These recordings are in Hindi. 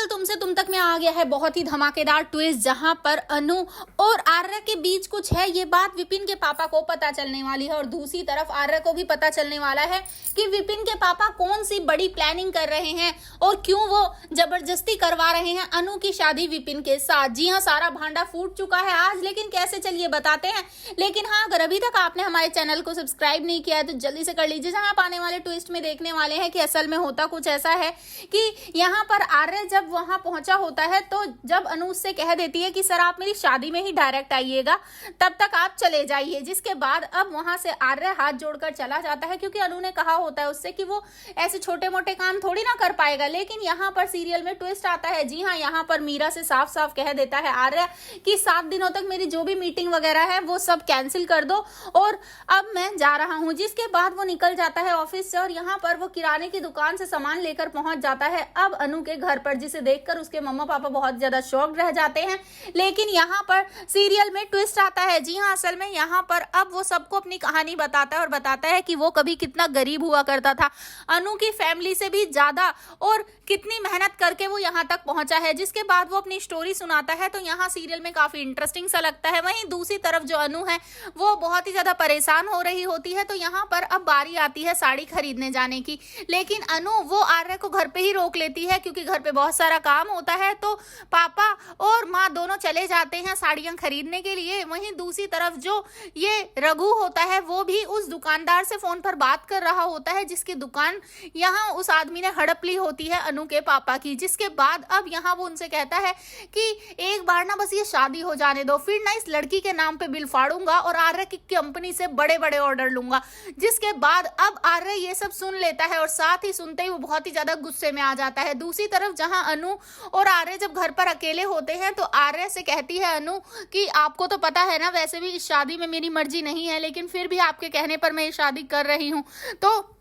सीरियल तुमसे तुम तक में आ गया है बहुत ही धमाकेदार ट्विस्ट, जहां पर अनु और आर्या के बीच कुछ है। ये बात विपिन के पापा को पता चलने वाली है और दूसरी तरफ आर्या को भी पता चलने वाला है कि विपिन के पापा कौन सी बड़ी प्लानिंग कर रहे हैं और क्यों वो जबरदस्ती करवा रहे हैं अनु की शादी विपिन के साथ। जी हाँ, सारा भांडा फूट चुका है आज, लेकिन कैसे चलिए बताते हैं। लेकिन हाँ, अगर अभी तक आपने हमारे चैनल को सब्सक्राइब नहीं किया है तो जल्दी से कर लीजिए। जहां आप आने वाले ट्विस्ट में देखने वाले हैं कि असल में होता कुछ ऐसा है कि यहाँ पर आर्य जब वहां पहुंचा होता है तो जब अनु उससे कह देती है कि सर आप मेरी शादी में ही डायरेक्ट आइएगा, तब तक आप चले जाइए। जिसके बाद अब वहां से आर्य हाथ जोड़कर चला जाता है, क्योंकि अनु ने कहा होता है उससे कि वो ऐसे छोटे मोटे काम थोड़ी ना कर पाएगा। लेकिन यहाँ पर सीरियल में ट्विस्ट आता है। जी हाँ, यहाँ पर मीरा से साफ साफ कह देता है आर्य कि 7 दिनों तक मेरी जो भी मीटिंग वगैरह है वो सब कैंसिल कर दो और अब मैं जा रहा हूँ। जिसके बाद वो निकल जाता है ऑफिस से और यहाँ पर वो किराने की दुकान से सामान लेकर पहुंच जाता है अब अनु के घर पर, जिसे देखकर उसके मम्मा पापा बहुत ज्यादा शॉक्ड रह जाते हैं। लेकिन यहाँ पर सीरियल में ट्विस्ट आता है। जी हाँ, असल में यहाँ पर अब वो सबको अपनी कहानी बताता है और बताता है कि वो कभी कितना गरीब हुआ करता था, अनु की फैमिली से भी ज्यादा, और कितनी मेहनत करके वो यहाँ तक पहुंचा है। जिसके बाद वो अपनी स्टोरी सुनाता है तो यहाँ सीरियल में काफी इंटरेस्टिंग सा लगता है। वहीं दूसरी तरफ जो अनु है वो बहुत ही ज्यादा परेशान हो रही होती है। तो यहाँ पर अब बारी आती है साड़ी खरीदने जाने की, लेकिन अनु वो आर्य को घर पे ही रोक लेती है क्योंकि घर पे बहुत सारा काम होता है। तो पापा और माँ दोनों चले जाते हैं साड़ियां खरीदने के लिए। वहीं दूसरी तरफ जो ये रघु होता है वो भी उस दुकानदार से फोन पर बात कर रहा होता है जिसकी दुकान यहाँ उस आदमी ने हड़प ली होती है अनु के पापा की। जिसके बाद अब यहाँ वो उनसे कहता है कि एक बार ना बस ये शादी हो जाने दो, फिर ना इस लड़की के नाम पे बिल फाड़ूंगा और आर्य की कंपनी से बड़े बड़े ऑर्डर लूंगा। जिसके बाद अब आर्य ये सब सुन लेता है और साथ ही सुनते ही वो बहुत ही ज्यादा गुस्से में आ जाता है। दूसरी तरफ जहां अनु और आर्य जब घर पर अकेले होते हैं तो आर्य से कहती है अनु कि आपको तो पता है ना, वैसे भी इस शादी में मेरी मर्जी नहीं है, लेकिन फिर भी आपके कहने पर मैं ये शादी कर रही हूँ, तो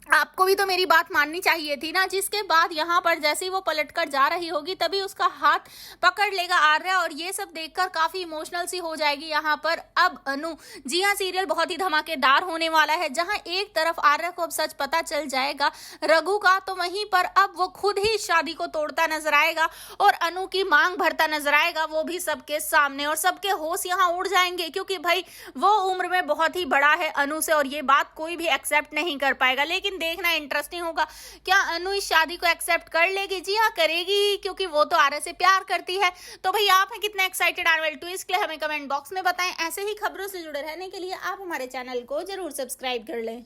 आपको भी तो मेरी बात माननी चाहिए थी ना। जिसके बाद यहाँ पर जैसे ही वो पलटकर जा रही होगी तभी उसका हाथ पकड़ लेगा आर्या और ये सब देखकर काफी इमोशनल सी हो जाएगी यहाँ पर अब अनु। जी हाँ, सीरियल बहुत ही धमाकेदार होने वाला है। जहाँ एक तरफ आर्या को अब सच पता चल जाएगा रघु का, तो वहीं पर अब वो खुद ही शादी को तोड़ता नजर आएगा और अनु की मांग भरता नजर आएगा, वो भी सबके सामने। और सबके होश यहाँ उड़ जाएंगे क्योंकि भाई वो उम्र में बहुत ही बड़ा है अनु से और ये बात कोई भी एक्सेप्ट नहीं कर पाएगा। लेकिन देखना इंटरेस्टिंग होगा, क्या अनु इस शादी को एक्सेप्ट कर लेगी? जी हाँ, करेगी, क्योंकि वो तो आर्य से प्यार करती है। तो भाई आप हैं कितना एक्साइटेड आने वाले ट्विस्ट के लिए हमें कमेंट बॉक्स में बताएं। ऐसे ही खबरों से जुड़े रहने के लिए आप हमारे चैनल को जरूर सब्सक्राइब कर लें।